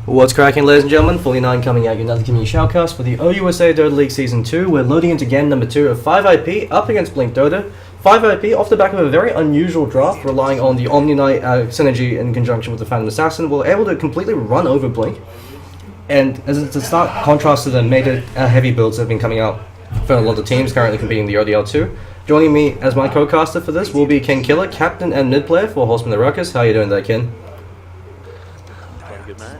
What's cracking, ladies and gentlemen? 49 coming at you another community shoutcast for the OUSA Dota League Season 2. We're loading into game number 2 of 5IP up against Blink Dota. 5IP off the back of a very unusual draft, relying on the Omni Knight synergy in conjunction with the Phantom Assassin, were able to completely run over Blink. And as a stark contrast to the major heavy builds that have been coming out for a lot of teams currently competing in the ODL2. Joining me as my co-caster for this will be King Killer, captain and mid player for Horseman the Ruckus. How are you doing there, Kin? Good, mate.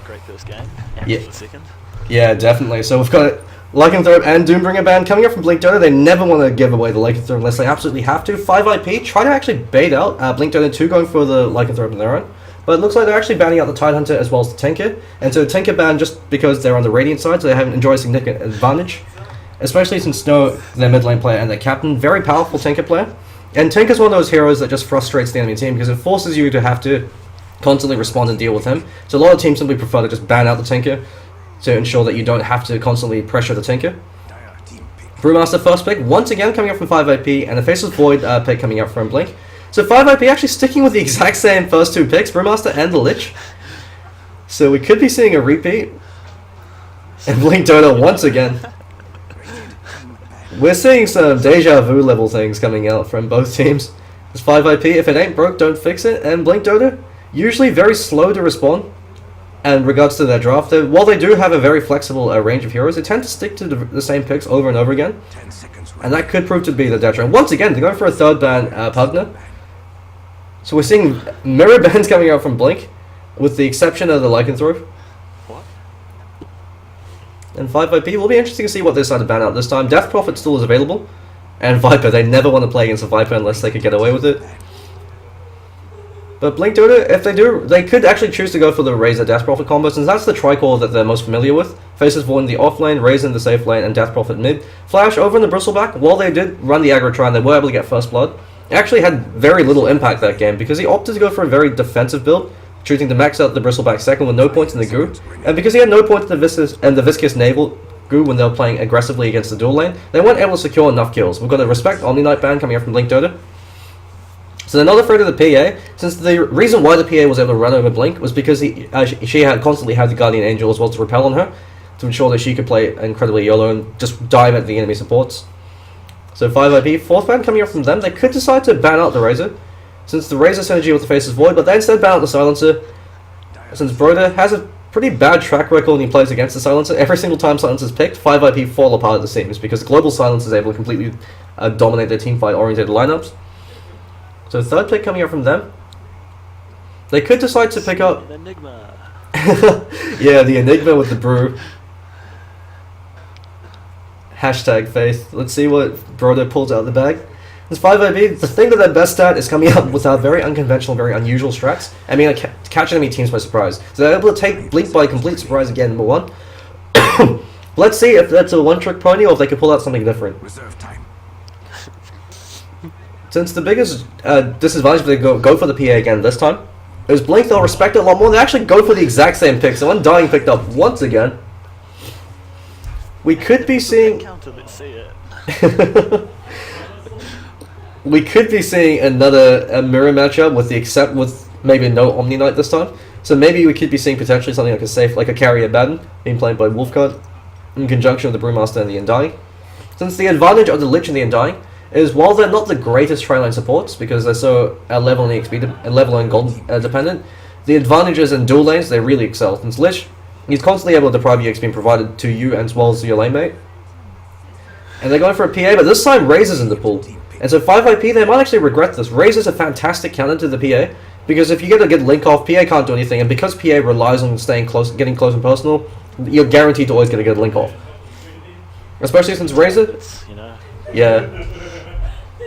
Great first game. Yeah. For the second. Yeah, definitely. So we've got Lycanthrope and Doombringer band coming up from Blink Dota. They never want to give away the Lycanthrope unless they absolutely have to. 5IP try to actually bait out Blink Dota 2 going for the Lycanthrope on their own. But it looks like they're actually banning out the Tidehunter as well as the Tinker. And so Tinker ban just because they're on the Radiant side, so they haven't enjoyed a significant advantage. Especially since Snow, their mid lane player and their captain, very powerful Tinker player. And Tinker's one of those heroes that just frustrates the enemy team because it forces you to have to constantly respond and deal with him. So a lot of teams simply prefer to just ban out the Tinker to ensure that you don't have to constantly pressure the Tinker. Brewmaster first pick, once again coming up from 5IP, and a Faceless Void pick coming up from Blink. So 5IP actually sticking with the exact same first two picks, Brewmaster and the Lich. So we could be seeing a repeat. And Blink Dota once again. We're seeing some deja vu level things coming out from both teams. It's 5IP, if it ain't broke, don't fix it, and Blink Dota, usually very slow to respond in regards to their draft. While they do have a very flexible range of heroes, they tend to stick to the same picks over and over again, and that could prove to be the detriment. Once again, they're going for a third ban, Pugner. So we're seeing mirror bans coming out from Blink, with the exception of the Lycanthrope. And 5IP will be interesting to see what they decide to ban out this time. Death Prophet still is available. And Viper, they never want to play against a Viper unless they could get away with it. But Blink Dota, if they do, they could actually choose to go for the Razor Death Prophet combo, since that's the tricore that they're most familiar with. Faceless Void in the off lane, Razor in the safe lane, and Death Prophet mid. Flash over in the Bristleback, while they did run the aggro Treant, they were able to get First Blood. It actually had very little impact that game, because he opted to go for a very defensive build, choosing to max out the Bristleback second with no points in the goo. And because he had no points in the Viscous Navel goo when they were playing aggressively against the dual lane, they weren't able to secure enough kills. We've got a Respect Omni Knight ban coming up from Blink Dota. So they're not afraid of the PA, since the reason why the PA was able to run over Blink was because she had constantly had the Guardian Angel as well to repel on her, to ensure that she could play incredibly YOLO and just dive at the enemy supports. So 5IP, fourth ban coming up from them, they could decide to ban out the Razor, since the Razor synergy with the Faceless Void, but they instead ban out the Silencer, since Broder has a pretty bad track record when he plays against the Silencer. Every single time Silencer is picked, 5IP fall apart at the seams, because Global Silence is able to completely dominate their teamfight-oriented lineups. So third pick coming up from them. They could decide to pick up... Enigma. Yeah, the Enigma with the brew. Hashtag faith. Let's see what Broder pulls out of the bag. This 5IP, the thing that they're best at is coming up with very unconventional, very unusual strats. I mean, catch enemy teams by surprise. So they're able to take Blink by complete surprise again, number one. Let's see if that's a one-trick pony or if they can pull out something different. Reserve time. Since the biggest disadvantage if they go for the PA again this time, is Blink, they'll respect it a lot more. They actually go for the exact same pick. So Undying picked up once again. We could be seeing... We could be seeing another mirror matchup with maybe no Omni Knight this time. So maybe we could be seeing potentially something like a safe, like a carrier Baden being played by Wolfguard in conjunction with the Brewmaster and the Undying. Since the advantage of the Lich and the Undying is, while they're not the greatest tri-line supports because they're so level and XP level and gold dependent, the advantages in dual lanes they really excel. Since Lich, he's constantly able to deprive you XP being provided to you as well as your lane mate. And they're going for a PA, but this time Razor's in the pool. And so 5IP, they might actually regret this. Razor's a fantastic counter to the PA, because if you get a good link off, PA can't do anything, and because PA relies on staying close, getting close and personal, you're guaranteed to always get a good link off. Especially since Razor, yeah.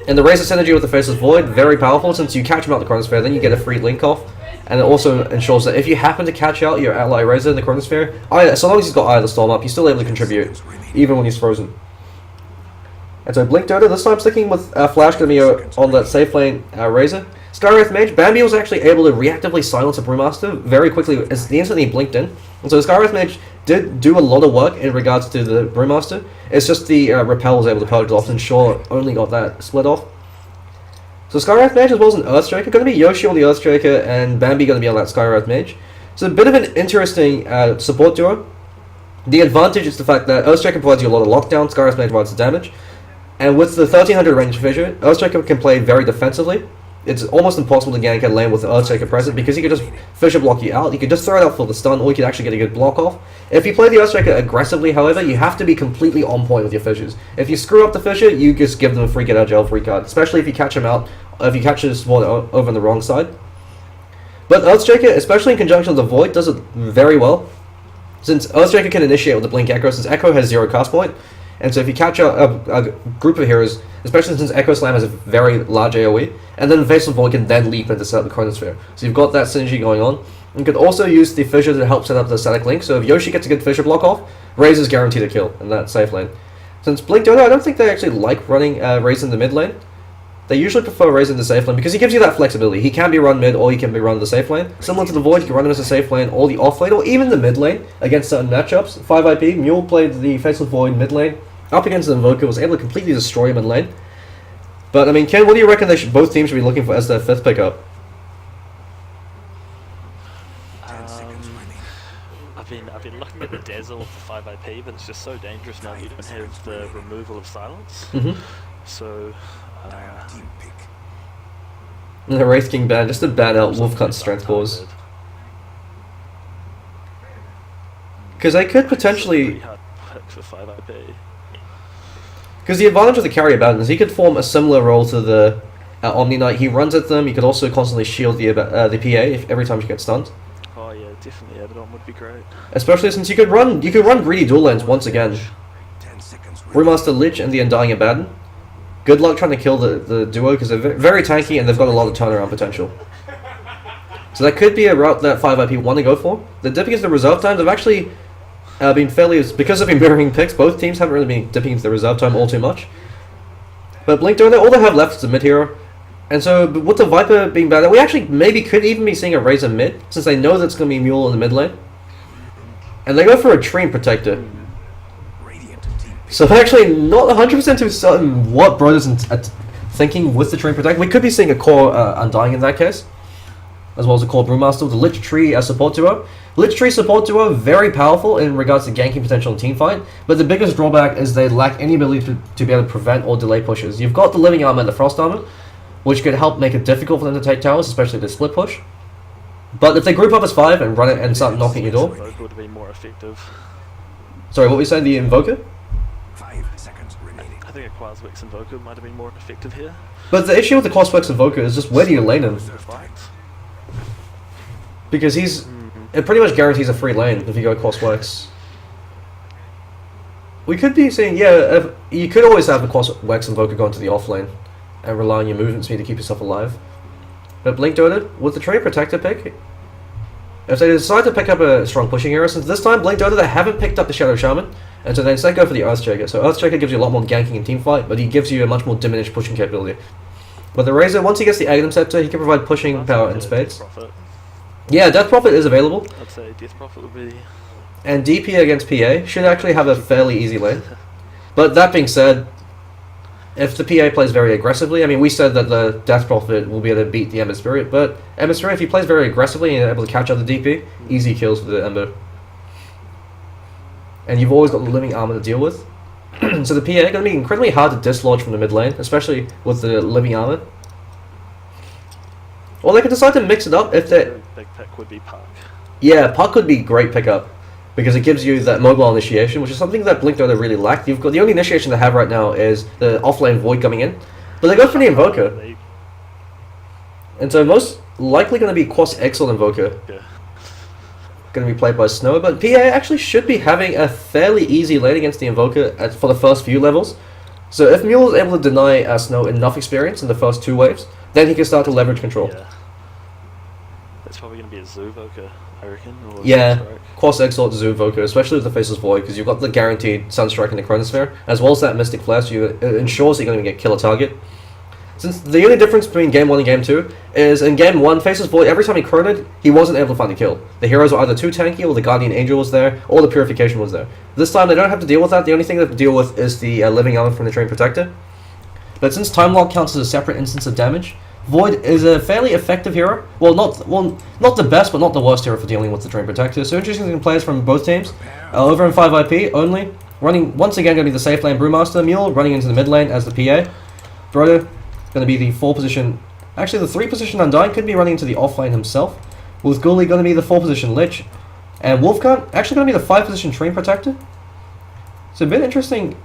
And the Razor synergy with the Faceless Void, very powerful, since you catch him out the Chronosphere, then you get a free link off, and it also ensures that if you happen to catch out your ally Razor in the Chronosphere, so long as he's got Eye of the Storm up, he's still able to contribute, even when he's frozen. And so Blink Dota, this time sticking with Flash going to be on that safe lane Razor. Skywrath Mage, Bambi was actually able to reactively silence a Brewmaster very quickly as the instant he blinked in. And so Skywrath Mage did do a lot of work in regards to the Brewmaster. It's just the Repel was able to purge off, and Shaw only got that split off. So Skywrath Mage as well as an Earthshaker, going to be Yoshi on the Earthshaker and Bambi going to be on that Skywrath Mage. It's a bit of an interesting support duo. The advantage is the fact that Earthstriker provides you a lot of lockdown, Skywrath provides the damage, and with the 1300 range fissure, Earthstriker can play very defensively. It's almost impossible to gank a lane with the Earthstriker present because he could just fissure block you out. You could just throw it out for the stun, or you could actually get a good block off. If you play the Earthstriker aggressively, however, you have to be completely on point with your fissures. If you screw up the fissure, you just give them a free get out of jail free card, especially if you catch him out, if you catch his support over on the wrong side. But Earthstriker, especially in conjunction with the Void, does it very well. Since Earthstriker can initiate with the Blink Echo, since Echo has 0 cast point, and so if you catch a group of heroes, especially since Echo Slam has a very large AoE, and then Faceless Void can then leap into set up the Chronosphere. So you've got that synergy going on. You could also use the Fissure to help set up the static link, so if Yoshi gets a good Fissure block off, Raze is guaranteed a kill in that safe lane. Since Blink Dodo, I don't think they actually like running Raze in the mid lane. They usually prefer Raze in the safe lane because he gives you that flexibility. He can be run mid or he can be run in the safe lane. Similar to the Void, you can run him as a safe lane or the off lane or even the mid lane against certain matchups. 5IP, Mule played the Faceless Void mid lane. Up against the Invoker, was able to completely destroy him in lane. But I mean, Ken, what do you reckon both teams should be looking for as their 5th pickup? I've been looking at the Dazzle for 5IP, but it's just so dangerous now. You don't have the removal of silence. So. And the Wraith King ban, just to ban out Wolfcut's strength cores. Because they could potentially. For 5IP. Because the advantage of the carrier ban is he could form a similar role to the Omni Knight. He runs at them. He could also constantly shield the PA every time she gets stunned. Oh yeah, definitely Abaddon would be great. Especially since you could run greedy dual lanes once again. Brewmaster Lich and the Undying Abaddon. Good luck trying to kill the duo because they're very tanky and they've got a lot of turnaround potential. So that could be a route that 5IP want to go for. The dipping into the reserve times have actually been fairly, because they've been mirroring picks, both teams haven't really been dipping into the reserve time all too much. But Blink Donut, all they have left is a mid hero. And so with the Viper being bad, we actually maybe could even be seeing a Razor mid, since they know that's going to be Mule in the mid lane. And they go for a Treant Protector. So I'm actually not 100% too certain what Brothers are thinking with the Treant Protector. We could be seeing a core Undying in that case, as well as a core Brewmaster with the Lich Tree as support duo. Lich Tree support duo, very powerful in regards to ganking potential in teamfight, but the biggest drawback is they lack any ability to be able to prevent or delay pushes. You've got the Living Armor and the Frost Armor, which could help make it difficult for them to take towers, especially the split push. But if they group up as 5 and run it and start knocking your door... Invoker would be more effective. Sorry, what were you saying, the Invoker? 5 seconds remaining. I think a Quaswex Invoker might have been more effective here. But the issue with the Quaswex Invoker is just where do you lane him? Because he's... It pretty much guarantees a free lane if you go Quaswex. We could be seeing, yeah, you could always have the Quaswex Invoker go into the off lane and rely on your movement speed to keep yourself alive. But Blink Donut, with the Treant Protector pick, if they decide to pick up a strong pushing hero, since this time Blink Donut they haven't picked up the Shadow Shaman, and so they instead go for the Earthstriker. So Earthstriker gives you a lot more ganking in teamfight, but he gives you a much more diminished pushing capability. But the Razor, once he gets the Aghanim Scepter, he can provide pushing power in spades. Yeah, Death Prophet is available. I'd say Death Prophet would be... And DP against PA should actually have a fairly easy lane. But that being said, if the PA plays very aggressively, I mean, we said that the Death Prophet will be able to beat the Ember Spirit, but Ember Spirit, if he plays very aggressively and able to catch out the DP, easy kills for the Ember. And you've always got the Living Armor to deal with. So the PA going to be incredibly hard to dislodge from the mid lane, especially with the Living Armor. Or they could decide to mix it up if they... Big pick would be Puck. Yeah, Puck would be a great pickup, because it gives you that mobile initiation, which is something that Blink Donut really lacked. You've got the only initiation they have right now is the offlane Void coming in, but they go for the Invoker. And so most likely going to be Quas Exile Invoker. Yeah. Going to be played by Snow, but PA actually should be having a fairly easy lane against the Invoker for the first few levels. So if Mule is able to deny Snow enough experience in the first 2 waves, then he can start to leverage control. Yeah. That's probably going to be a Zoovoker, I reckon. Or Yeah, Quas Exile to Zoovoker, especially with the Faceless Void, because you've got the guaranteed Sunstrike in the Chronosphere, as well as that Mystic Flare, so it ensures that you're going to get kill a target. Since the only difference between Game 1 and Game 2 is in Game 1, Faceless Void, every time he chronoed, he wasn't able to find a kill. The heroes were either too tanky, or the Guardian Angel was there, or the Purification was there. This time they don't have to deal with that, the only thing they have to deal with is the Living Armor from the Treant Protector. But since Time Lock counts as a separate instance of damage, Void is a fairly effective hero. Well, not the best, but not the worst hero for dealing with the Treant Protector. So interesting players from both teams. Over in 5 IP only. Running, once again, going to be the safe lane Brewmaster. Mule running into the mid lane as the PA. Broder going to be the 4 position. Actually, the 3 position Undying could be running into the off lane himself. With Ghoulie going to be the 4 position Lich. And Wolfguard actually going to be the 5 position Treant Protector. So a bit interesting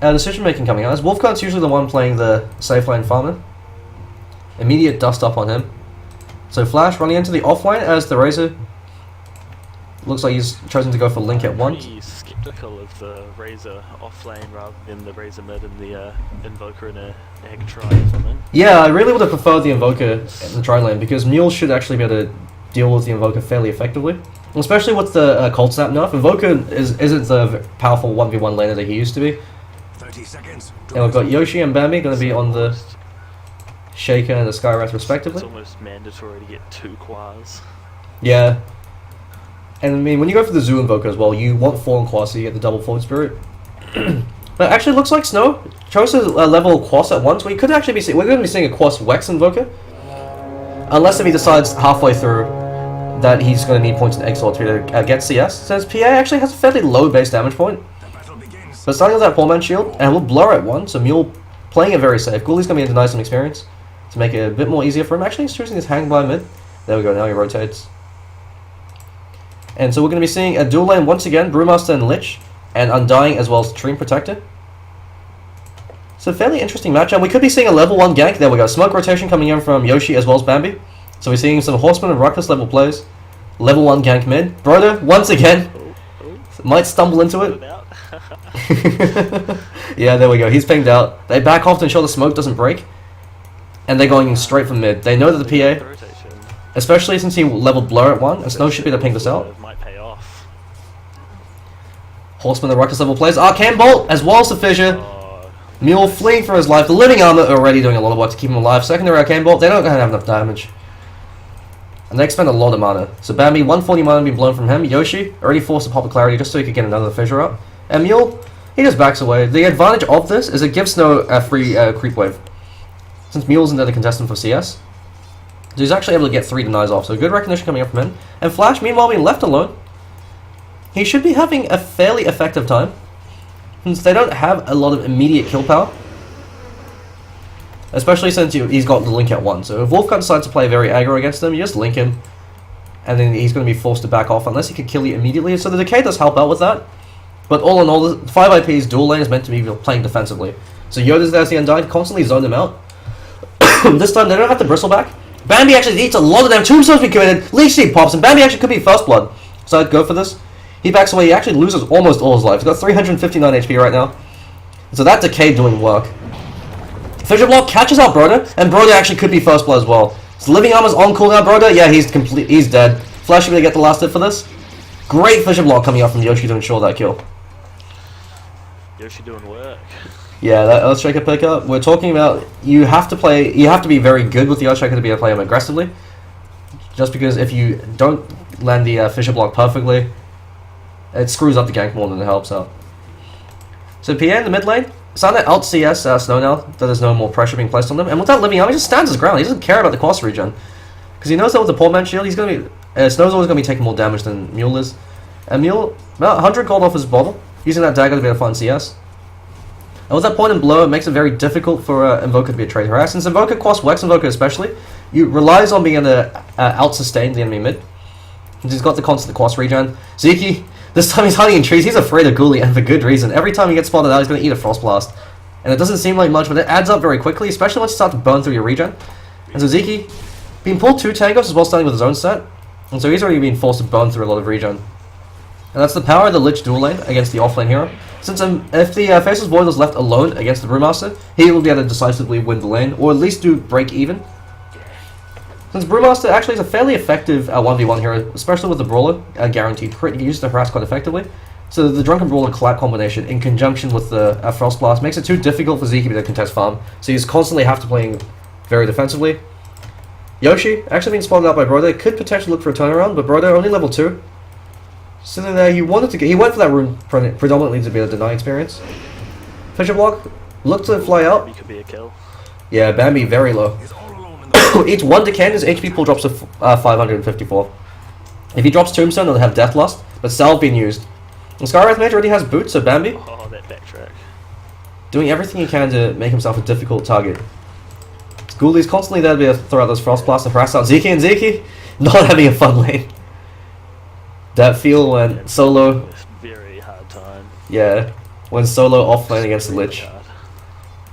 decision making coming out. As Wolfguard's usually the one playing the safe lane farmer. Immediate dust up on him. So Flash running into the offline as the Razor. Looks like he's chosen to go for Link at once. Pretty skeptical of the Razor offlane rather than the Razor mid and the Invoker in a egg try or something. Yeah, I really would have preferred the Invoker in the tri lane because Mule should actually be able to deal with the Invoker fairly effectively. Especially with the Cold Snap nerf. Invoker isn't the powerful 1v1 laner that he used to be. 30 seconds. And we've got Yoshi and Bambi going to be on the Shaker and the Skywrath respectively. It's almost mandatory to get 2 quas. Yeah. And I mean, when you go for the Zoo Invoker as well, you want 4 on Quas, so you get the double forward spirit. But actually, it looks like Snow chose to level Quas at once. We could actually be we're going to be seeing a Quas Wex Invoker, unless if he decides halfway through that he's going to need points in Exalt to get CS. Since PA actually has a fairly low base damage point, but starting with that poor man shield, and we'll blur at 1, so Mule playing it very safe. Ghouli's going to be able to deny some experience to make it a bit more easier for him. Actually, he's choosing his hang by mid. There we go. Now he rotates. And so we're going to be seeing a dual lane once again, Brewmaster and Lich, and Undying as well as Treant Protector. So fairly interesting matchup. We could be seeing a level 1 gank. There we go. Smoke rotation coming in from Yoshi as well as Bambi. So we're seeing some Horseman and Ruckus level plays. Level 1 gank mid. Broder, once again, might stumble into it. Yeah, there we go. He's pinged out. They back off to ensure the smoke doesn't break. And they're going straight from mid. They know that the PA, especially since he leveled Blur at 1, and Snow should be able to ping this out. Horseman and Ruckus level plays. Arcane Bolt as well as the Fissure. Mule fleeing for his life. The Living Armor already doing a lot of work to keep him alive. Secondary Arcane Bolt, they don't have enough damage. And they expend a lot of mana. So Bambi, 140 mana being blown from him. Yoshi already forced a pop of clarity just so he could get another Fissure up. And Mule, he just backs away. The advantage of this is it gives Snow a free creep wave. Since Mule's another contestant for CS. So he's actually able to get 3 denies off. So good recognition coming up from him. And Flash, meanwhile, being left alone. He should be having a fairly effective time, since they don't have a lot of immediate kill power. Especially since he's got the Link at 1. So if Wolfguard decides to play very aggro against him, you just Link him, and then he's going to be forced to back off unless he can kill you immediately. So the Decay does help out with that. But all in all, the 5IP's dual lane is meant to be playing defensively. So Yoda's there as the Undying, constantly zone them out. This time they don't have to bristle back. Bambi actually eats a lot of them. Tombstone's been committed. Leech Seed pops, and Bambi actually could be first blood. So I'd go for this. He backs away. He actually loses almost all his life. He's got 359 HP right now. So that Decay doing work. Fissure Block catches out Broder, and Broder actually could be first blood as well. So Living Armor's on cooldown. Broder, yeah, he's dead. Flash should be able to get the last hit for this. Great Fissure Block coming out from Yoshi to ensure that kill. Yoshi doing work. Yeah, that Earthshaker pickup. We're talking about you have to be very good with the Earthshaker to be able to play him aggressively. Just because if you don't land the Fissure Block perfectly, it screws up the gank more than it helps out. So PA in the mid lane, starting to out CS Snow now that there's no more pressure being placed on them. And with that Living Armor, he just stands his ground. He doesn't care about the cost regen. Because he knows that with the Poor Man Shield, he's going to be... Snow's always going to be taking more damage than Mule is. And Mule, about 100 gold off his bottle, using that dagger to be able to find CS. And with that point and blow, it makes it very difficult for Invoker to be a trade harass. Since Invoker costs Wex Invoker especially, you relies on being able to out-sustain the enemy mid. He's got the constant cost regen. Zeke, this time he's hiding in trees. He's afraid of Ghoulie, and for good reason. Every time he gets spotted out, he's going to eat a Frost Blast. And it doesn't seem like much, but it adds up very quickly, especially once you start to burn through your regen. And so Zeke, being pulled 2 Tangos as well, starting with his own set. And so he's already been forced to burn through a lot of regen. And that's the power of the Lich dual lane against the offlane hero. Since if the Faceless Void was left alone against the Brewmaster, he will be able to decisively win the lane, or at least do break even. Since Brewmaster actually is a fairly effective 1v1 hero, especially with the Brawler, guaranteed crit, he uses the harass quite effectively. So the Drunken Brawler collab combination in conjunction with the Frost Blast makes it too difficult for Zeke to contest farm, so he's constantly have to play very defensively. Yoshi, actually being spotted out by Broder, could potentially look for a turnaround, but Broder only level 2. Sitting there, he went for that rune predominantly to be able to deny experience. Fissure Block, looked to fly out. Bambi could be a kill. Yeah, Bambi very low. Each one decant, his HP pool drops to 554. If he drops Tombstone, he'll have Deathlust, but Salve being used. And Skywrath Mage already has Boots, so Bambi, Oh, that backtrack. doing everything he can to make himself a difficult target. Ghoulies constantly there to be able to throw out those Frost Blasts to harass out Zeke, and Zeke not having a fun lane. That feel when solo, It's very hard time. yeah, when solo off lane against the Really Lich. hard.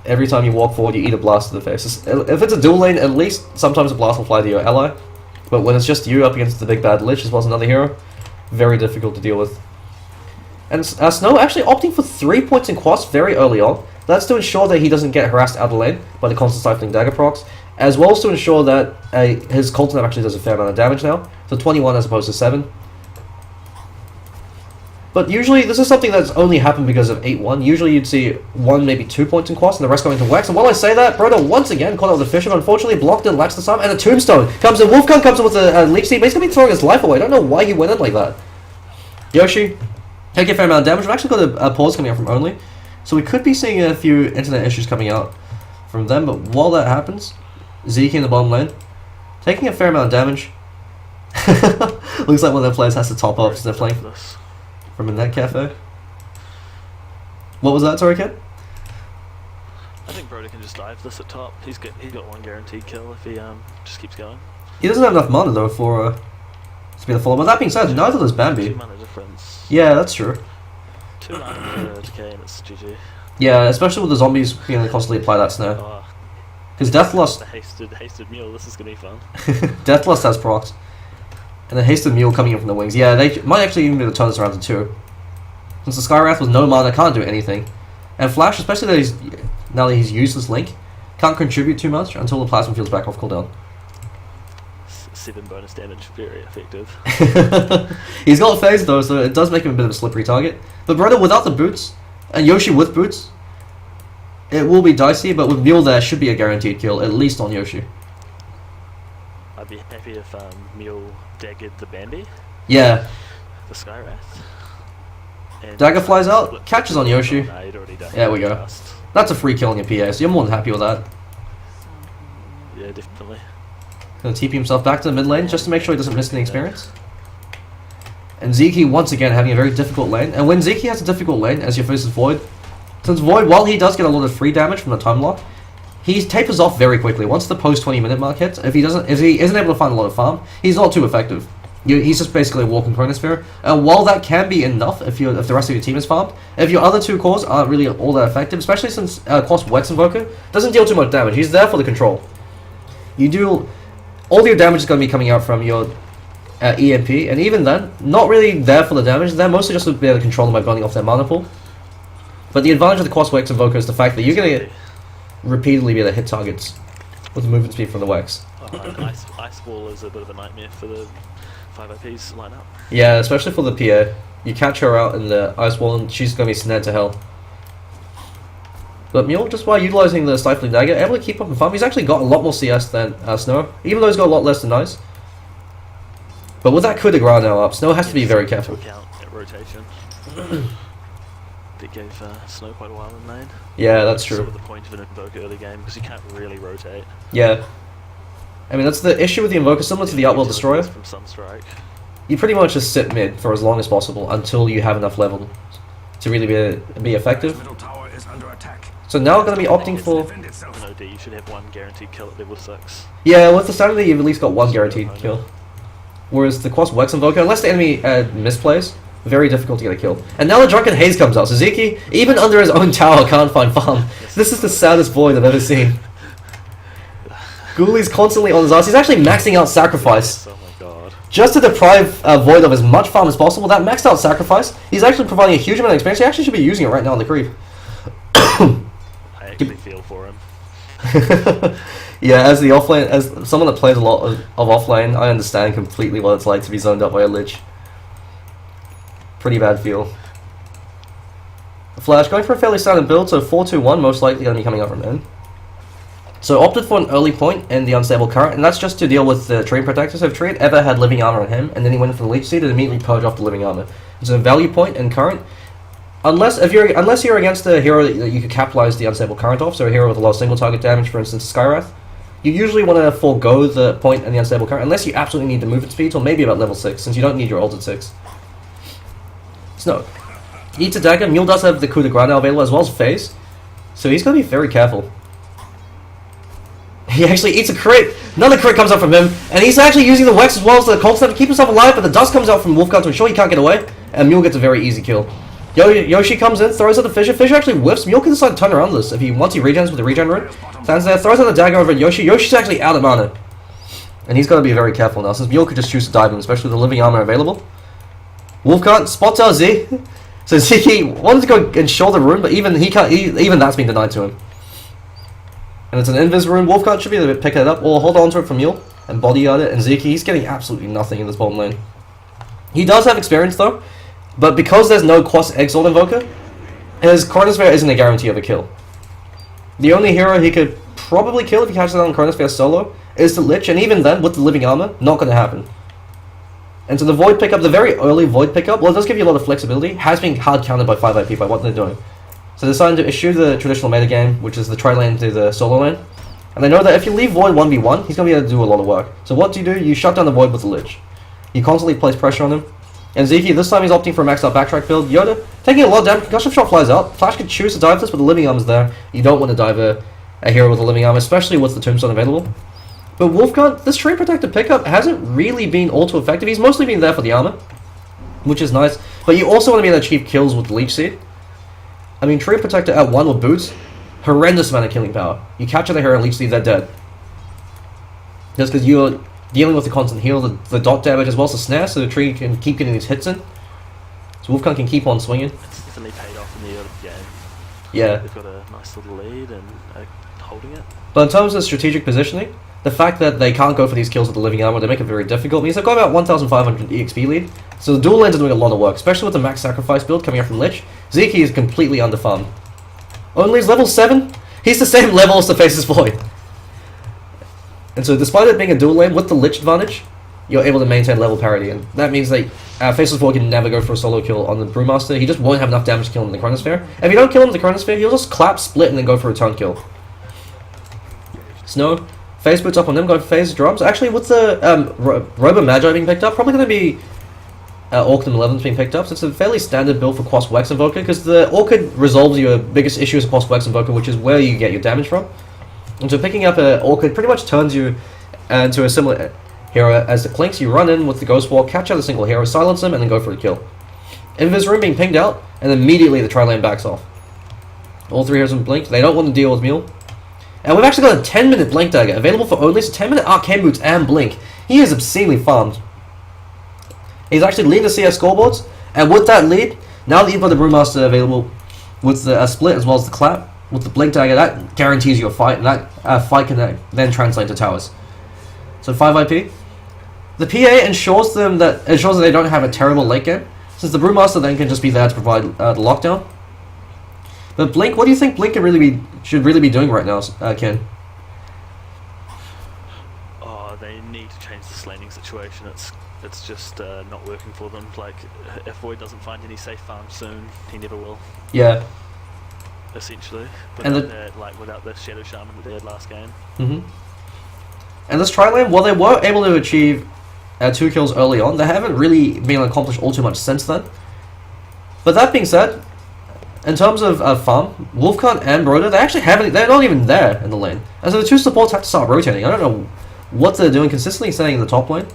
Every time you walk forward, you eat a blast to the face. If it's a dual lane, at least sometimes a blast will fly to your ally. But when it's just you up against the big bad Lich as well as another hero, very difficult to deal with. And Snow actually opting for 3 points in Quast very early on. That's to ensure that he doesn't get harassed out of the lane by the constant stifling dagger procs, as well as to ensure that his Cold Snap actually does a fair amount of damage now. So 21 as opposed to 7. But usually this is something that's only happened because of 8-1. Usually you'd see 1, maybe 2 points in Quast and the rest going to Wex. And while I say that, Brodo once again caught out with the Fisher, unfortunately blocked and latched the time, and a Tombstone comes in. Wolfgang comes in with a Leech Seed, but he's going to be throwing his life away. I don't know why he went in like that. Yoshi, taking a fair amount of damage. We've actually got a pause coming out from Only. So we could be seeing a few internet issues coming out from them, but while that happens, Zeke in the bottom lane, taking a fair amount of damage. Looks like one of their players has to top up, so they're playing This. from a net cafe. What was that, sorry, kid? I think Broder can just dive this at top. He's got one guaranteed kill if he just keeps going. He doesn't have enough mana though for to be the follow. But that being said, neither does 2 Bambi. mana difference. Yeah, that's true. 2 mana for decay and it's GG. Yeah, especially with the zombies being able to constantly apply that snare. Oh, Because Deathlust, the hasted mule. This is gonna be fun. Deathlust has procs, and the hasted mule coming in from the wings. Yeah, they might actually even be able to turn this around to 2. Since the Skywrath with no mana can't do anything, and Flash, especially now that he's used this link, can't contribute too much until the plasma field's back off cooldown. 7 bonus damage, very effective. He's got phase though, so it does make him a bit of a slippery target. But Brodo without the boots, and Yoshi with boots, it will be dicey, but with Mule there should be a guaranteed kill, at least on Yoshi. I'd be happy if Mule daggered the Bambi, Yeah, the Skywrath. And Dagger flies out, split- catches on Yoshi. Oh, no, he'd already done There it we go. fast. That's a free kill on your PA, so you're more than happy with that. Yeah, definitely. Gonna TP himself back to the mid lane just to make sure he doesn't miss any experience. And Zeke once again having a very difficult lane. And when Zeke has a difficult lane as your first Void, since Void, while he does get a lot of free damage from the time lock, he tapers off very quickly. Once the post 20-minute mark hits, if he isn't able to find a lot of farm, he's not too effective. He's just basically a walking chronosphere. And while that can be enough if the rest of your team is farmed, if your other 2 cores aren't really all that effective, especially since Quast Wex Invoker doesn't deal too much damage. He's there for the control. You do all your damage is going to be coming out from your EMP, and even then, not really there for the damage. They're mostly just to be able to control them by burning off their mana pool. But the advantage of the Quast Wex Invoker is the fact that you're going to repeatedly be able to hit targets with the movement speed from the Wex. Oh, and Ice Wall is a bit of a nightmare for the 5IP's lineup. Yeah, especially for the PA. You catch her out in the Ice Wall and she's going to be snared to hell. But Mule, just by utilising the Stifling Dagger, able to keep up and farm. He's actually got a lot more CS than Snow, even though he's got a lot less than Ice. But with that coup de grace now up, Snow has to be very careful. Count at rotation. That gave Snow quite a while in lane. Yeah, that's Sort true. of the point of an Invoker early game because you can't really rotate. Yeah. I mean, that's the issue with the Invoker, similar to the Outworld Destroyer. From Sunstrike. You pretty much just sit mid for as long as possible until you have enough level to really be effective. Middle tower is under attack. So now we're going to be opting for... Defend itself. In OD, you should have 1 guaranteed kill at level 6. Yeah, with the Sanity, you've at least got 1 guaranteed kill. Whereas the Quast Wex Invoker, unless the enemy misplays, very difficult to get a kill. And now the Drunken Haze comes out. Suzuki, even under his own tower, can't find farm. This is the saddest Void I've ever seen. Ghoulies constantly on his ass. He's actually maxing out Sacrifice. Oh my god. Just to deprive Void of as much farm as possible. That maxed out Sacrifice, he's actually providing a huge amount of experience. He actually should be using it right now on the creep. I actually feel for him. Yeah, as someone that plays a lot of offlane, I understand completely what it's like to be zoned up by a Lich. Pretty bad feel. Flash going for a fairly standard build, so 4-2-1 most likely going to be coming up from in. So opted for an early point in the Unstable Current, and that's just to deal with the Treant Protector. So if Treant ever had Living Armor on him, and then he went for the Leech Seed, it immediately purge off the Living Armor. It's a value point in Current. Unless you're against a hero that you could capitalize the Unstable Current off, so a hero with a lot of single target damage, for instance Skywrath, you usually want to forego the point and the unstable current, unless you absolutely need the movement speed, or maybe about level 6, since you don't need your ult at 6. Snow. He eats a dagger. Mule does have the coup de grace now available, as well as phase, so he's going to be very careful. He actually eats a crit. Another crit comes up from him, and he's actually using the Wex as well as the cold snap to keep himself alive, but the dust comes out from Wolfguard to ensure he can't get away, and Mule gets a very easy kill. Yoshi comes in, throws out the Fissure. Fissure actually whiffs. Mule can decide to turn around this once he regens with the regen rune. Stands there, throws out the dagger over at Yoshi. Yoshi's actually out of mana, and he's got to be very careful now, since Mule could just choose to dive in, especially with the living armor available. Wolfguard spots out Z, so Ziki wanted to go and shoulder the rune, but even he can't. Even that's been denied to him. And it's an invis rune. Wolfguard should be able to pick it up or hold on to it from Mule and bodyguard it. And Ziki, he's getting absolutely nothing in this bottom lane. He does have experience though, but because there's no Quas Exalt Invoker, his Chronosphere isn't a guarantee of a kill. The only hero he could probably kill if he catches it on Chronosphere solo is the Lich, and even then, with the living armor, not going to happen. And so the Void pickup, the very early Void pickup, well, it does give you a lot of flexibility, has been hard countered by 5IP by what they're doing. So they decided to issue the traditional metagame, which is the tri-lane to the solo lane. And they know that if you leave Void 1v1, he's going to be able to do a lot of work. So what do? You shut down the Void with the Lich. You constantly place pressure on him. And Ziki, this time he's opting for a maxed out backtrack build. Yoda, taking a lot of damage, concussion shot flies out. Flash could choose to dive this, but the living armor's there. You don't want to dive a hero with a living armor, especially with the tombstone available. But Wolfguard, this Treant Protector pickup hasn't really been all too effective. He's mostly been there for the armor, which is nice. But you also want to be able to achieve kills with the Leech Seed. I mean, Treant Protector at 1 with boots, horrendous amount of killing power. You capture the hero and Leech Seed, they're dead. Just because you're dealing with the constant heal, the dot damage, as well as the snare, so the tree can keep getting these hits in. So Wolfguard can keep on swinging. It's definitely paid off in the early game. Yeah. They've got a nice little lead and holding it. But in terms of strategic positioning, the fact that they can't go for these kills with the living armor, they make it very difficult, means they've got about 1,500 EXP lead. So the dual lanes are doing a lot of work, especially with the max sacrifice build coming up from Lich. Ziki is completely underfarmed. Only's level 7? He's the same level as the Faceless Void. And so despite it being a dual lane with the Lich advantage, you're able to maintain level parity, and that means that Faceless Void can never go for a solo kill on the Brewmaster. He just won't have enough damage to kill him in the Chronosphere. If you don't kill him in the Chronosphere, he'll just clap, split, and then go for a turn kill. Snow, phase boots up on them, going for phase drops. Actually, with the Robo Magi being picked up, probably going to be Orchid 11's being picked up. So it's a fairly standard build for Quas Wex Invoker, because the Orchid resolves your biggest issue as a Quas Wex Invoker, which is where you get your damage from. And so picking up an Orchid pretty much turns you into a similar hero as the Clinks. You run in with the Ghost Wall, catch out a single hero, silence him, and then go for a kill. Invis Room being pinged out, and immediately the tri-lane backs off. All three heroes have blinked. They don't want to deal with Mule. And we've actually got a 10-minute Blink Dagger available for only, so 10-minute Arcane Boots and Blink. He is obscenely farmed. He's actually leading the CS scoreboards, and with that lead, now that you've got the Brewmaster available with the split as well as the clap, with the Blink Dagger, that guarantees you a fight, and that fight can then translate to towers. So 5 IP. The PA ensures that they don't have a terrible late game, since the Brewmaster then can just be there to provide the lockdown. But Blink, what do you think Blink should really be doing right now, Ken? Oh, they need to change the slaning situation. It's just not working for them. Like, if Void doesn't find any safe farms soon, he never will. Yeah. Essentially, without the Shadow Shaman that they had last game. And this tri-lane, while they were able to achieve 2 kills early on, they haven't really been accomplished all too much since then. But that being said, in terms of farm, Wolfguard and Broda, they're not even there in the lane. And so the two supports have to start rotating. I don't know what they're doing consistently staying in the top lane.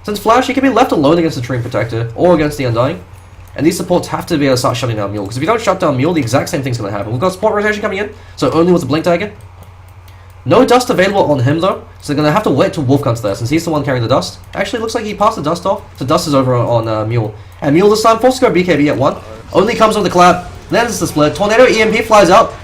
Since Flash, he can be left alone against the Treant Protector or against the Undying. And these supports have to be able to start shutting down Mule, because if you don't shut down Mule, the exact same thing's going to happen. We've got support rotation coming in, so only with the Blink Dagger. No dust available on him though, so they're going to have to wait till Wolfguard's there, since he's the one carrying the dust. Actually, looks like he passed the dust off, so dust is over on Mule. And Mule this time forced to go BKB at 1, only comes with the clap, then it's the split. Tornado EMP flies out.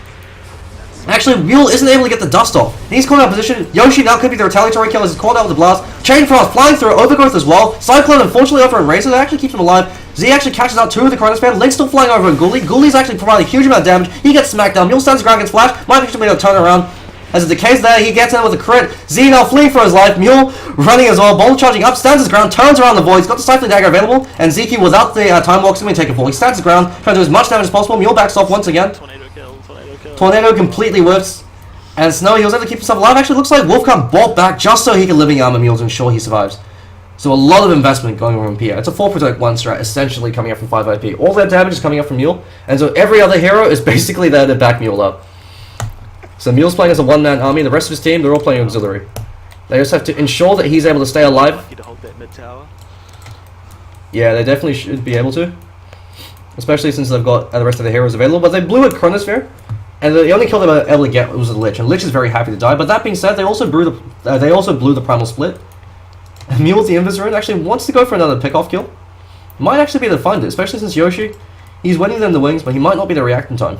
Actually, Mule isn't able to get the dust off. And he's caught out of position. Yoshi now could be the retaliatory kill as he's caught out with the blast. Chain Frost flying through, Overgrowth as well. Cyclone unfortunately over and Razor, that actually keeps him alive. Z actually catches out 2 of the Chronosphere. Link's still flying over on Ghoulie. Ghoulie's actually providing a huge amount of damage. He gets smacked down. Mule stands his ground against Flash. Might actually be able to turn around. As it decays there, he gets in with a crit. Z now fleeing for his life. Mule running as well. Bolt charging up, stands his ground, turns around the void. He's got the Stifling Dagger available. And Ziki, without the Time Walk, is going to take a fall. He stands his ground, trying to do as much damage as possible. Mule backs off once again. Tornado kill. Tornado completely whiffs. And Snow, he was able to keep himself alive. Actually, looks like Wolfcard bought back just so he can Living Armor Mule to ensure he survives. So a lot of investment going on from Pierre. It's a 4 protect 1 strat, essentially coming up from 5 IP. All their damage is coming up from Mule, and so every other hero is basically there to back Mule up. So Mule's playing as a 1-man army, the rest of his team, they're all playing auxiliary. They just have to ensure that he's able to stay alive. Lucky to hold that mid tower. Yeah, they definitely should be able to. Especially since they've got the rest of the heroes available. But they blew a Chronosphere, and the only kill they were able to get was a Lich. And Lich is very happy to die. But that being said, they also blew the Primal Split. And Mule with the Invis actually wants to go for another pick-off kill. Might actually be able to find it, especially since Yoshi, he's winning them the wings, but he might not be the react in time.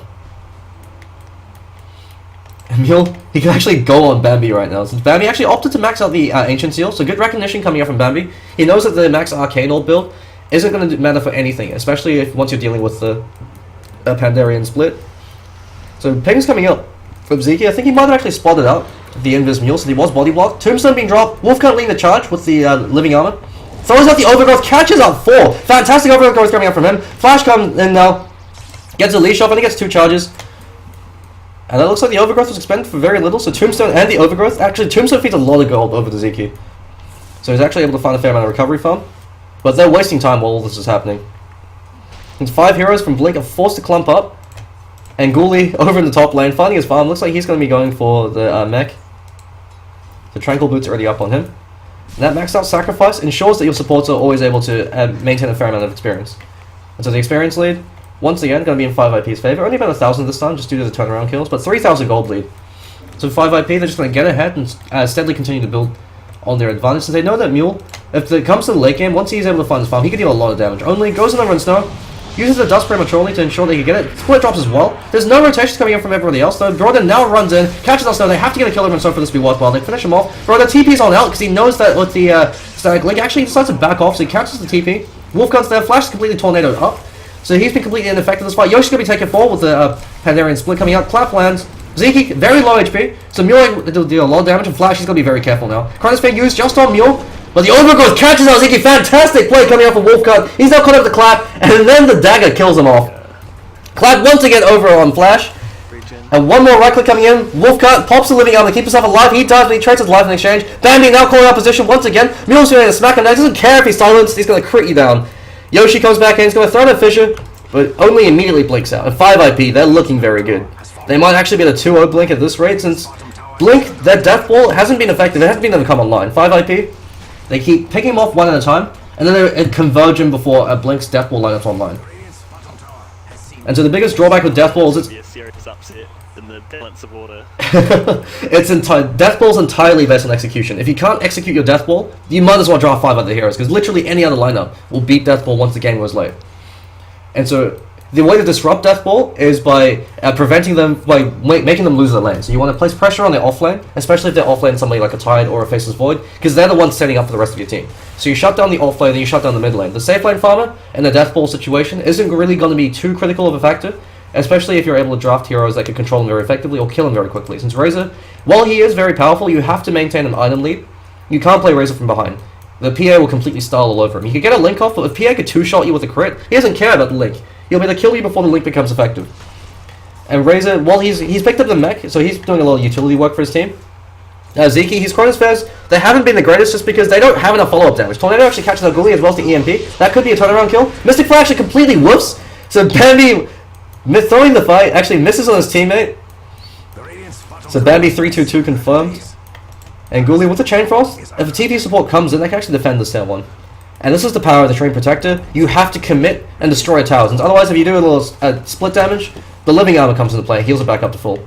And Mule, he can actually go on Bambi right now, since Bambi actually opted to max out the Ancient Seal, so good recognition coming up from Bambi. He knows that the max Arcane Orb build isn't going to matter for anything, especially if once you're dealing with the Pandarian Split. So ping's coming up from Zeke. I think he might have actually spotted out the Invis Mule, so he was body blocked. Tombstone being dropped. Wolfcard leading the charge with the Living Armor. Throws out the Overgrowth, catches out 4. Fantastic Overgrowth coming up from him. Flash comes in now. Gets a leash off, and he gets 2 charges. And that looks like the Overgrowth was expended for very little, so Tombstone and the Overgrowth. Actually, Tombstone feeds a lot of gold over to Zeke. So he's actually able to find a fair amount of recovery farm. But they're wasting time while all this is happening. And 5 heroes from Blink are forced to clump up. And Ghoulie over in the top lane, finding his farm. Looks like he's going to be going for the mech. The Tranquil Boot's already up on him. And that maxed out sacrifice ensures that your supports are always able to maintain a fair amount of experience. And so the experience lead, once again, going to be in 5 IP's favor. Only about 1,000 this time, just due to the turnaround kills, but 3,000 gold lead. So 5 IP, they're just going to get ahead and steadily continue to build on their advantage. Since they know that Mule, if it comes to the late game, once he's able to find his farm, he can deal a lot of damage. Only goes in over in Snow, uses the dust prematurely to ensure they can get it. Split drops as well. There's no rotations coming in from everybody else though. Broden now runs in, catches us Snow. They have to get a kill over in Snow for this to be worthwhile. They finish him off. Broden TP's on out because he knows that with the static link, actually he decides to back off, so he catches the TP. Wolfcard's there, Flash is completely tornadoed up. So he's been completely ineffective in this fight. Yoshi's going to be taken forward with the Pandarian Split coming out. Clap lands. Zeke, very low HP. So Mule will deal a lot of damage, and Flash, he's going to be very careful now. Chronosphere used just on Mule. But the Overgrowth catches out Zeke. Fantastic play coming out from Wolfcard. He's now caught up the Clap, and then the dagger kills him off. Clap once again over on Flash. And one more right click coming in. Wolfcard pops the Living Armor to keep himself alive. He dies, but he trades his life in exchange. Bambi now calling out position once again. Mule's going to smack him down. He doesn't care if he's silenced. He's going to crit you down. Yoshi comes back in. He's going to throw in a Fissure, but only immediately blinks out. At 5 IP, they're looking very good. They might actually be the 2-0 blink at this rate, since Blink, their Death Ball hasn't been effective. It hasn't been able to come online. 5 IP, they keep picking them off one at a time, and then they're converging before Blink's Death Ball lineups online. And so the biggest drawback with Death Balls is be a serious upset in the balance of order. Death Ball's entirely based on execution. If you can't execute your Death Ball, you might as well draw 5 other heroes, because literally any other lineup will beat Death Ball once the game goes late. And so the way to disrupt Death Ball is by preventing them, by making them lose their lane. So you want to place pressure on their offlane, especially if they're offlane somebody like a Tide or a Faceless Void, because they're the ones setting up for the rest of your team. So you shut down the offlane, then you shut down the mid lane. The safe lane farmer in the Death Ball situation isn't really going to be too critical of a factor, especially if you're able to draft heroes that can control him very effectively or kill him very quickly. Since Razor, while he is very powerful, you have to maintain an item lead. You can't play Razor from behind. The PA will completely style all over him. You can get a link off, but if PA could 2-shot you with a crit, he doesn't care about the link. He'll be able to kill you before the link becomes effective. And Razor, while he's picked up the mech, so he's doing a lot of utility work for his team. Zeke, his Chronospheres, they haven't been the greatest just because they don't have enough follow-up damage. Tornado actually catches out Ghoulie as well as the EMP. That could be a turnaround kill. Mystic Fire actually completely whoofs. So Bambi, throwing the fight, actually misses on his teammate. So Bambi 3-2-2 confirmed. And Ghoulie with the Chain Frost, if a TP support comes in, they can actually defend this tail one. And this is the power of the Treant Protector. You have to commit and destroy a tower. Otherwise, if you do a little split damage, the Living Armor comes into play, heals it back up to full.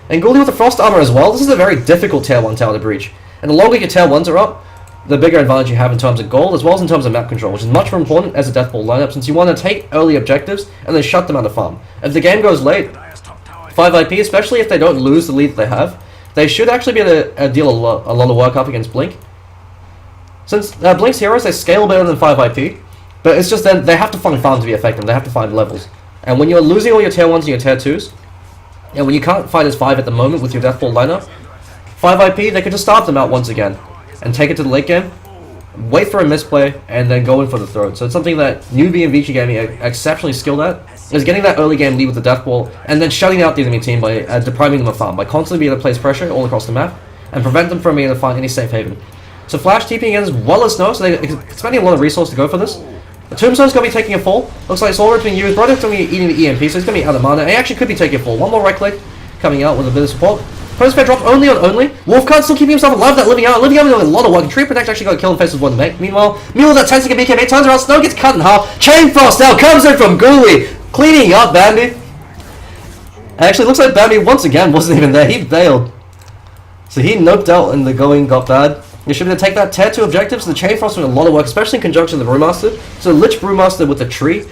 And Ghoulie with the Frost Armor as well. This is a very difficult Tail 1 tower to breach. And the longer your Tail 1s are up, the bigger advantage you have in terms of gold, as well as in terms of map control, which is much more important as a Death Ball lineup, since you want to take early objectives and then shut them out of farm. If the game goes late, 5 IP, especially if they don't lose the lead that they have, they should actually be able to deal a lot of work up against Blink. Since Blink's heroes, they scale better than 5 IP, but it's just then they have to find farm to be effective, they have to find levels. And when you're losing all your tier 1s and your tier 2s, and when you can't fight as 5 at the moment with your Death Ball lineup, 5 IP, they could just starve them out once again, and take it to the late game, wait for a misplay, and then go in for the throat. So it's something that newbie and Vici Gaming are exceptionally skilled at, is getting that early game lead with the death ball, and then shutting out the enemy team by depriving them of farm, by constantly being able to place pressure all across the map, and prevent them from being able to find any safe haven. So Flash TPing in as well as Snow, so they're expending a lot of resource to go for this. The Tombstone's going to be taking a fall. Looks like Solar's being used. Brother's going to be eating the EMP, so he's going to be out of mana. And he actually could be taking a fall. One more right click coming out with a bit of support. Post-fair drop only on only. Wolfcard still keeping himself alive. That living out doing a lot of work. Treant Protect actually got a kill and Faceless one to make. Meanwhile, Mule that 10 second BKB turns around. Snow gets cut in half. Chain Frost now comes in from Ghoulie. Cleaning up Bambi. Actually, looks like Bambi once again wasn't even there. He bailed. So he noped out and the going got bad. You should be able to take that tier 2 objectives. The Chain Frost doing a lot of work, especially in conjunction with the Brewmaster. So Lich Brewmaster with the tree.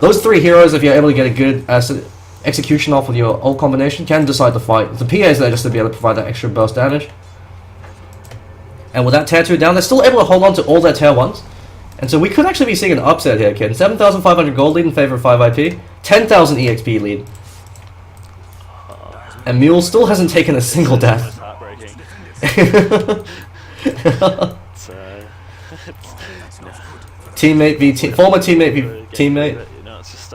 Those 3 heroes, if you're able to get a good execution off with your ult combination, can decide to fight. The PA is there just to be able to provide that extra burst damage. And with that tier 2 down, they're still able to hold on to all their tier 1s. And so we could actually be seeing an upset here, kid. 7,500 gold lead in favor of 5 IP. 10,000 EXP lead. And Mule still hasn't taken a single death. Teammate v former teammate v teammate. You know, it's just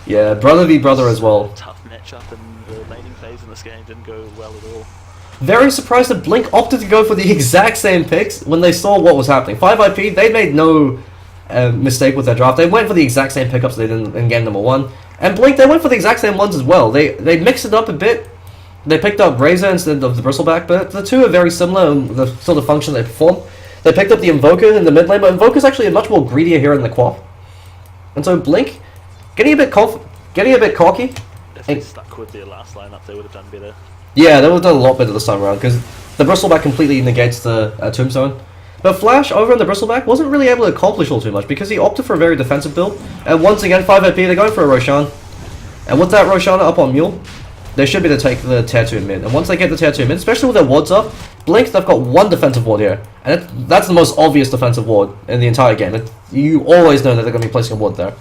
yeah, brother v brother as well. Tough matchup, and the laning phase in this game didn't go well at all. Very surprised that Blink opted to go for the exact same picks when they saw what was happening. 5 IP, they made no mistake with their draft. They went for the exact same pickups they did in game number 1. And Blink, they went for the exact same ones as well. They mixed it up a bit. They picked up Razor instead of the Bristleback, but the two are very similar in the sort of function they perform. They picked up the Invoker in the mid lane, but Invoker's actually a much more greedier hero than the Quaff. And so Blink, getting a bit cocky. If they stuck with their last lineup, they would have done better. Yeah, they would have done a lot better this time around, because the Bristleback completely negates the Tombstone. But Flash, over on the Bristleback, wasn't really able to accomplish all too much, because he opted for a very defensive build. And once again, 5 IP, they're going for a Roshan. And with that Roshan up on Mule, they should be able to take the tier 2 mid. And once they get the tier 2 mid, especially with their wards up, Blink, they've got 1 defensive ward here. And that's the most obvious defensive ward in the entire game. You always know that they're going to be placing a ward there.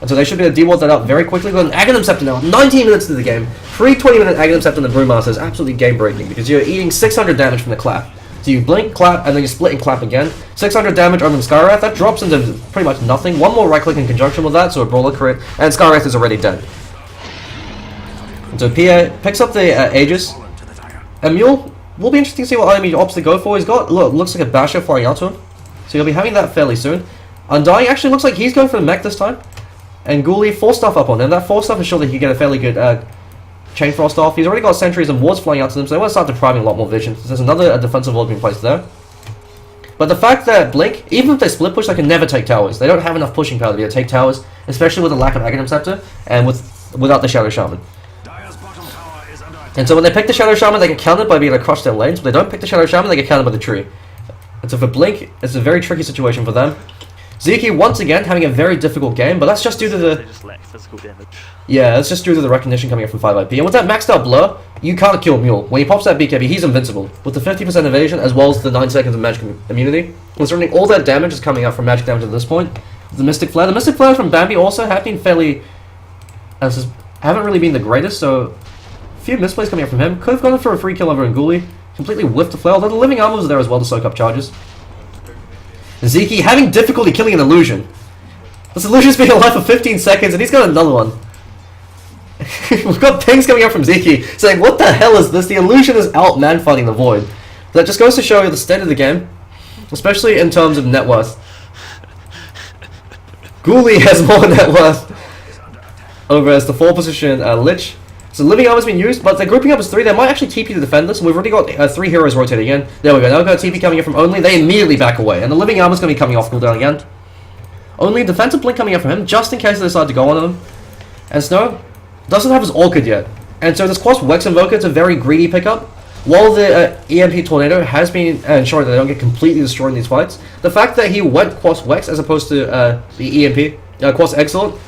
And so they should be able to deward that up very quickly. Got an Aghanim Scepter now, 19 minutes into the game. 20-minute Aghanim Scepter in the Brewmaster is absolutely game-breaking, because you're eating 600 damage from the clap. So you blink, clap, and then you split and clap again. 600 damage over the Skywrath, that drops into pretty much nothing. 1 more right-click in conjunction with that, so a Brawler crit, and Skywrath is already dead. And so PA picks up the Aegis, and Mule will be interesting to see what enemy opts to go for. He's got, look, looks like a Basher flying out to him, so he'll be having that fairly soon. Undying actually looks like he's going for the mech this time, and Ghoulie 4 stuff up on him. That 4 stuff is sure that he can get a fairly good Chain Frost off. He's already got sentries and wards flying out to them, so they want to start depriving a lot more vision. There's another defensive ward being placed there. But the fact that Blink, even if they split push, they can never take towers. They don't have enough pushing power to be able to take towers, especially with the lack of Aghanim Scepter, and without the Shadow Shaman. And so when they pick the Shadow Shaman, they get countered by being able to crush their lanes. But they don't pick the Shadow Shaman, they get countered by the tree. And so for Blink, it's a very tricky situation for them. Ziki once again having a very difficult game, but that's just due to the... They just lack physical damage. Yeah, it's just due to the recognition coming up from 5 IP. And with that maxed out Blur, you can't kill Mule. When he pops that BKB, he's invincible. With the 50% evasion, as well as the 9 seconds of magic immunity. Considering all that damage is coming out from magic damage at this point. The Mystic Flare. The Mystic Flare from Bambi also have been fairly... haven't really been the greatest, so... a few misplays coming up from him. Could have gone for a free kill over in Ghoulie. Completely whiffed the flare, although the Living Armor was there as well to soak up charges. Ziki having difficulty killing an illusion. This illusion's been alive for 15 seconds and he's got another one. We've got pings coming up from Ziki saying, what the hell is this? The illusion is out man-fighting the void. That just goes to show you the state of the game, especially in terms of net worth. Ghoulie has more net worth over as the 4 position Lich. So Living Armor's been used, but they're grouping up as 3. They might actually TP the defenders, and we've already got 3 heroes rotating in. There we go, now we've got TP coming in from Only. They immediately back away, and the Living Armor's going to be coming off cooldown again. Only defensive blink coming up from him, just in case they decide to go on him. And Snow doesn't have his Orchid yet. And so this Quas Wex Invoker, it's a very greedy pickup. While the EMP Tornado has been ensuring that they don't get completely destroyed in these fights, the fact that he went Quas Wex as opposed to the EMP, Quas Exalt,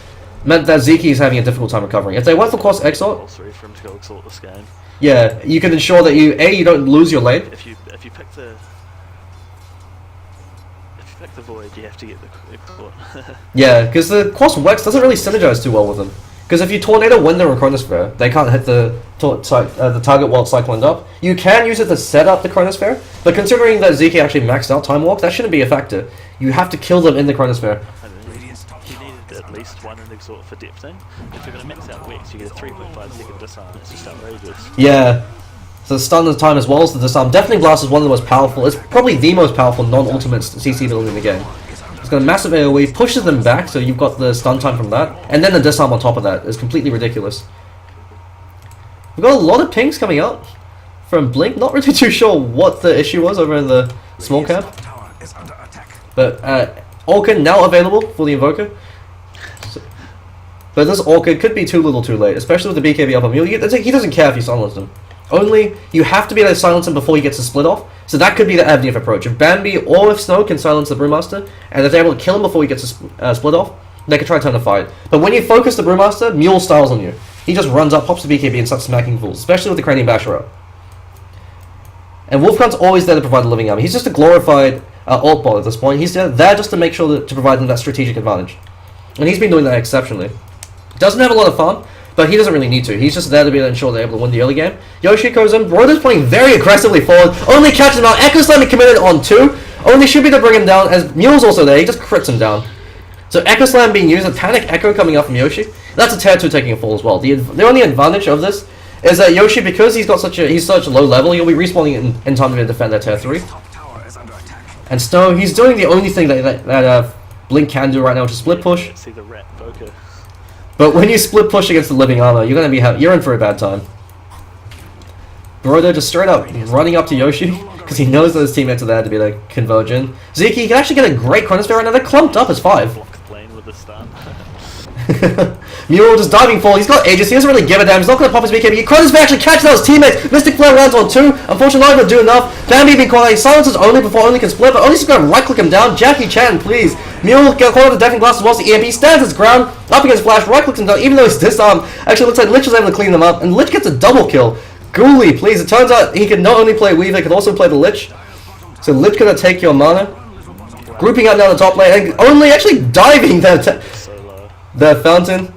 meant that Ziki is having a difficult time recovering. If they went for Quas Exalt, for him to go Exalt this game. Yeah, you can ensure that you don't lose your lane. If you pick the Void, you have to get the Exalt. Yeah, because the Quas Wex doesn't really synergize too well with them. Because if you Tornado when they're in Chronosphere, they can't hit the the target while it's cycling up. You can use it to set up the Chronosphere, but considering that Zeke actually maxed out Time Walk, that shouldn't be a factor. You have to kill them in the Chronosphere. You needed at least one in Exhort for depthing. If you're going to mix out Wex, you get a 3.5 second disarm. It's just outrageous. Yeah. So the stun of time as well as the disarm. Definitely Blast is one of the most powerful. It's probably the most powerful non-ultimate CC build in the game. It's got a massive AoE, pushes them back, so you've got the stun time from that, and then the disarm on top of that is completely ridiculous. We've got a lot of pings coming up from Blink. Not really too sure what the issue was over in the small camp. But Orchid now available for the Invoker. So, but this Orchid could be too little too late, especially with the BKB up on Mule. He doesn't care if you silence him. Only you have to be able to silence him before he gets a split off. So that could be the avenue of approach. If Bambi or if Snow can silence the Brewmaster, and if they're able to kill him before he gets a split off, they can try to turn the fight. But when you focus the Brewmaster, Mule styles on you. He just runs up, pops the BKB, and starts smacking fools, especially with the Cranium Basher up. And Wolfgun's always there to provide the living army. He's just a glorified ult bot at this point. He's there just to make sure to provide them that strategic advantage. And he's been doing that exceptionally. Doesn't have a lot of farm, but he doesn't really need to. He's just there to be able to ensure they're able to win the early game. Yoshi goes in. Broder's playing very aggressively forward. Only catches him out. Echo Slam committed on 2. Only should be to bring him down as Mule's also there. He just crits him down. So Echo Slam being used, a Panic Echo coming up from Yoshi. That's a tier 2 taking a fall as well. The only advantage of this is that Yoshi, because he's such a low level, he'll be respawning in time to defend that tier 3. And Snow, he's doing the only thing that Blink can do right now, which is split push. See the rat Invoker. But when you split push against the living armor, you're in for a bad time. Broder just straight up running up to Yoshi because he knows that his teammates are there to be like converge in. Zeke, he can actually get a great Chronosphere right now. They're clumped up as 5. Block the lane with the stun. Mule just diving fall. He's got Aegis. He doesn't really give a damn. He's not going to pop his BKB. Chronosphere actually catches out his teammates. Mystic Flare lands on 2. Unfortunately, not going to do enough. Bambi being caught. He silences only before only can split, but only's going to right click him down. Jackie Chan, please. Mule get caught with the Deafening Blast as well as the EMP. Stands his ground. Up against Flash. Right clicks him down. Even though he's disarmed. Actually looks like Lich was able to clean them up. And Lich gets a double kill. Ghoulie, please. It turns out he can not only play Weaver, he can also play the Lich. So Lich gonna take your mana. Grouping up down the top lane. And only actually diving the fountain.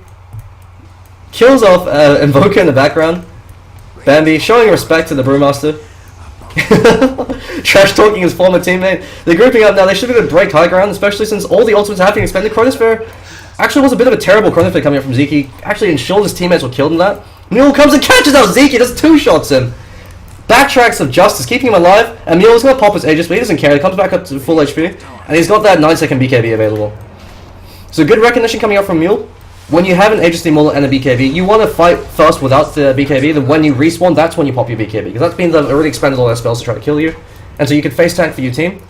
Kills off Invoker in the background. Bambi showing respect to the Brewmaster. Trash talking his former teammate. They're grouping up now. They should be able to break high ground, especially since all the ultimates are happening. Expended Chronosphere actually was a bit of a terrible Chronosphere coming up from Zeke. He actually ensured his teammates were killed in that. Mule comes and catches out Zeke. He just 2-shots him. Backtracks of Justice, keeping him alive. And Mule's going to pop his Aegis, but he doesn't care. He comes back up to full HP. And he's got that 9-second BKB available. So good recognition coming up from Mule. When you have an Aegis Steam and a BKB, you want to fight first without the BKB. Then when you respawn, that's when you pop your BKB. Because that's means they've already expended all their spells to try to kill you. And so you can face tank for your team.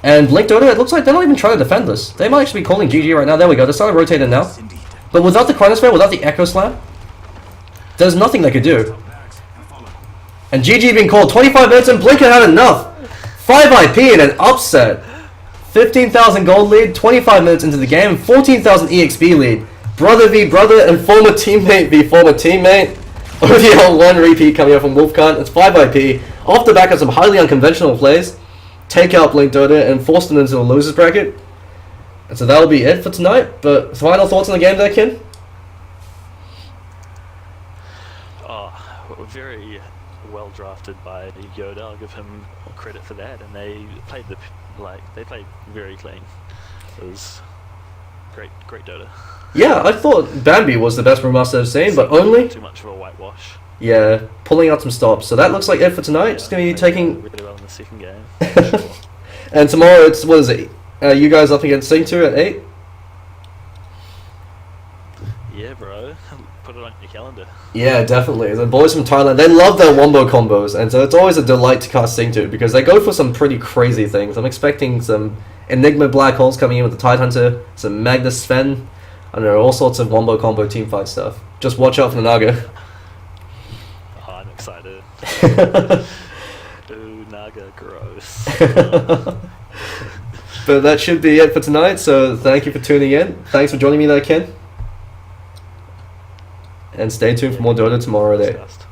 And Blink Dota, it looks like they're not even trying to defend this. They might actually be calling GG right now. There we go. They're starting to rotate in now. But without the Chronosphere, without the Echo Slam, there's nothing they could do. And GG being called 25 minutes and Blink had enough. 5 IP in an upset. 15,000 gold lead, 25 minutes into the game, 14,000 EXP lead. Brother v brother and former teammate v former teammate. ODL1 repeat coming up from Wolfgun. It's 5 IP. Off the back of some highly unconventional plays. Take out Blink Dota and force them into the losers bracket. And so that'll be it for tonight. But final thoughts on the game there, Kin? Very well drafted by Yoda. I'll give him credit for that, and they played very clean. It was great Dota. Yeah, I thought Bambi was the best Brewmaster I've seen, but only too much of a whitewash. Yeah, pulling out some stops. So that looks like it for tonight. Just gonna be taking really well in the second game. Sure. And tomorrow it's what is it? You guys up against Sing 2 at 8? Yeah, bro. Put it on your calendar. Yeah, definitely. The boys from Thailand, they love their wombo combos, and so it's always a delight to cast Sing 2 because they go for some pretty crazy things. I'm expecting some Enigma Black Holes coming in with the Tidehunter, some Magnus Sven, I don't know, all sorts of wombo combo teamfight stuff. Just watch out for the Naga. Oh, I'm excited. Ooh, Naga, gross. But that should be it for tonight, so thank you for tuning in. Thanks for joining me there, Ken. And stay tuned for more Dota tomorrow at 8.